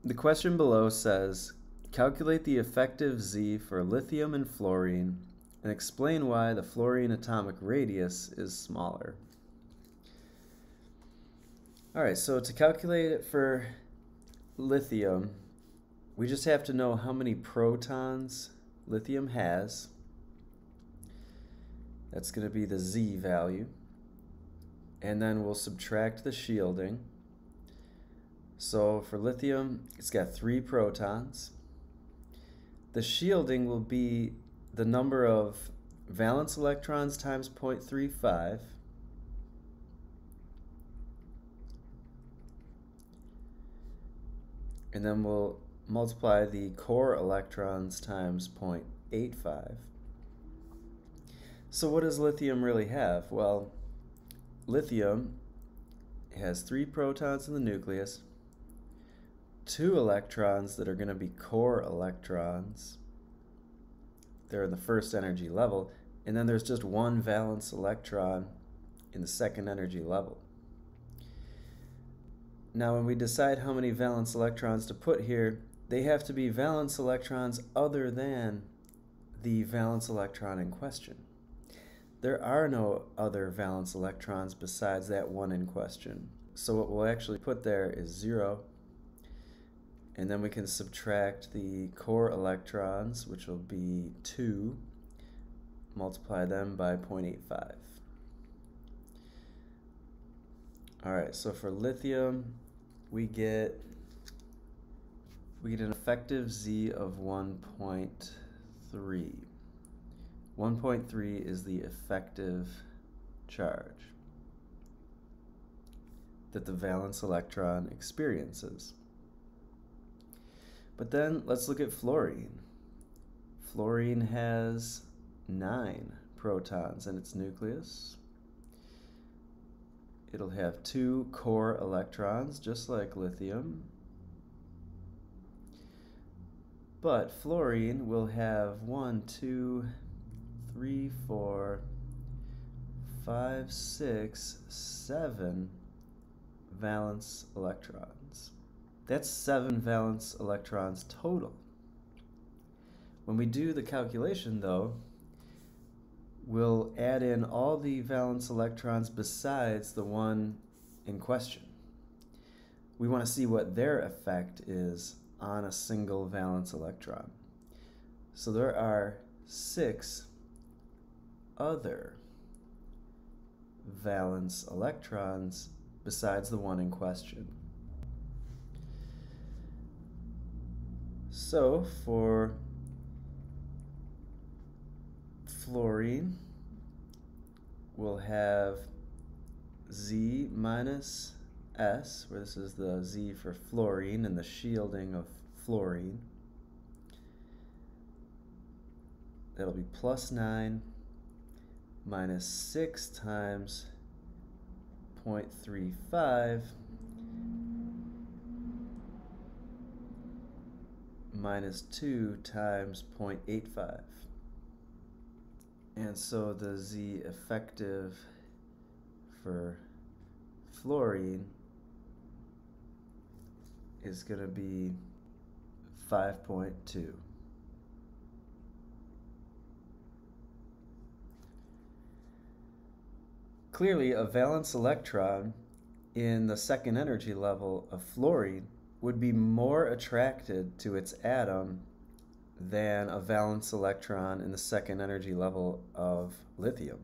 The question below says, calculate the effective Z for lithium and fluorine and explain why the fluorine atomic radius is smaller. Alright, so to calculate it for lithium, we just have to know how many protons lithium has. That's going to be the Z value. And then we'll subtract the shielding. So for lithium, it's got 3 protons. The shielding will be the number of valence electrons times 0.35. And then we'll multiply the core electrons times 0.85. So what does lithium really have? Well, lithium has 3 protons in the nucleus, 2 electrons that are going to be core electrons. They're in the first energy level, and then there's just 1 valence electron in the second energy level. Now when we decide how many valence electrons to put here, they have to be valence electrons other than the valence electron in question. There are no other valence electrons besides that one in question. So what we'll actually put there is 0. And then we can subtract the core electrons, which will be 2, multiply them by 0.85. Alright, so for lithium, we get an effective Z of 1.3. 1.3 is the effective charge that the valence electron experiences. But then let's look at fluorine. Fluorine has 9 protons in its nucleus. It'll have 2 core electrons, just like lithium. But fluorine will have 1, 2, 3, 4, 5, 6, 7 valence electrons. That's 7 valence electrons total. When we do the calculation, though, we'll add in all the valence electrons besides the one in question. We want to see what their effect is on a single valence electron. So there are 6 other valence electrons besides the one in question. So for fluorine, we'll have Z minus S, where this is the Z for fluorine and the shielding of fluorine. That'll be plus 9 minus 6 times 0.35 minus 2 times 0.85. And so the Z effective for fluorine is going to be 5.2. Clearly, a valence electron in the second energy level of fluorine would be more attracted to its atom than a valence electron in the second energy level of lithium.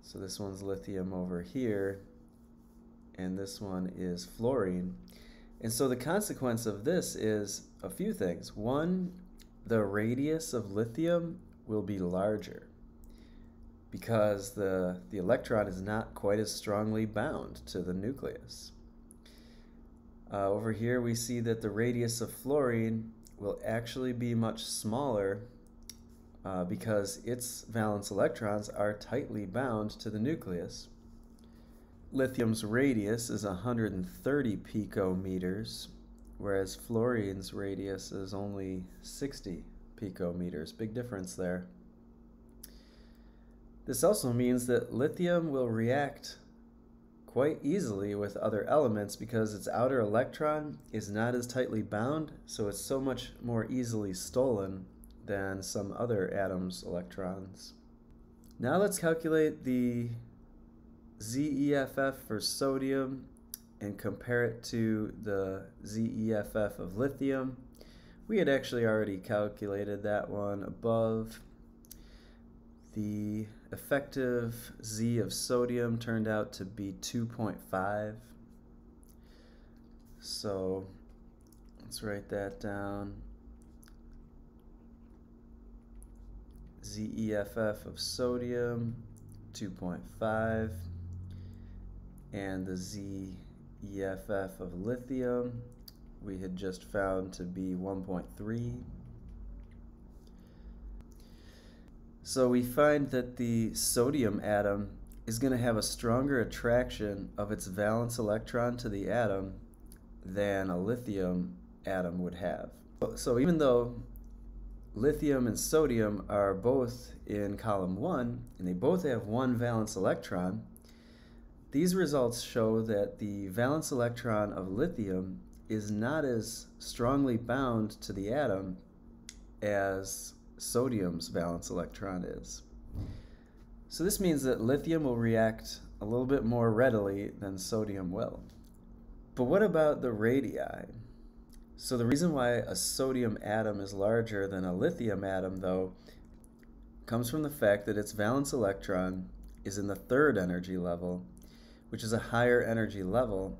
So this one's lithium over here, and this one is fluorine. And so the consequence of this is a few things. One, the radius of lithium will be larger because the electron is not quite as strongly bound to the nucleus. Over here we see that the radius of fluorine will actually be much smaller because its valence electrons are tightly bound to the nucleus. Lithium's radius is 130 picometers, whereas fluorine's radius is only 60 picometers. Big difference there. This also means that lithium will react quite easily with other elements because its outer electron is not as tightly bound, so it's so much more easily stolen than some other atoms' electrons. Now let's calculate the ZEFF for sodium and compare it to the ZEFF of lithium. We had actually already calculated that one above. The effective Z of sodium turned out to be 2.5. So let's write that down. ZEFF of sodium, 2.5. And the ZEFF of lithium, we had just found to be 1.3. So we find that the sodium atom is going to have a stronger attraction of its valence electron to the atom than a lithium atom would have. So even though lithium and sodium are both in column 1, and they both have one valence electron, these results show that the valence electron of lithium is not as strongly bound to the atom as sodium's valence electron is. So this means that lithium will react a little bit more readily than sodium will. But what about the radii? So the reason why a sodium atom is larger than a lithium atom, though, comes from the fact that its valence electron is in the third energy level, which is a higher energy level,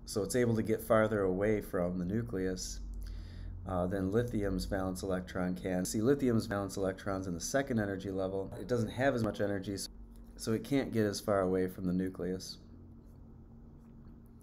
so it's able to get farther away from the nucleus than lithium's valence electron can. See, lithium's valence electron's in the second energy level. It doesn't have as much energy, so it can't get as far away from the nucleus.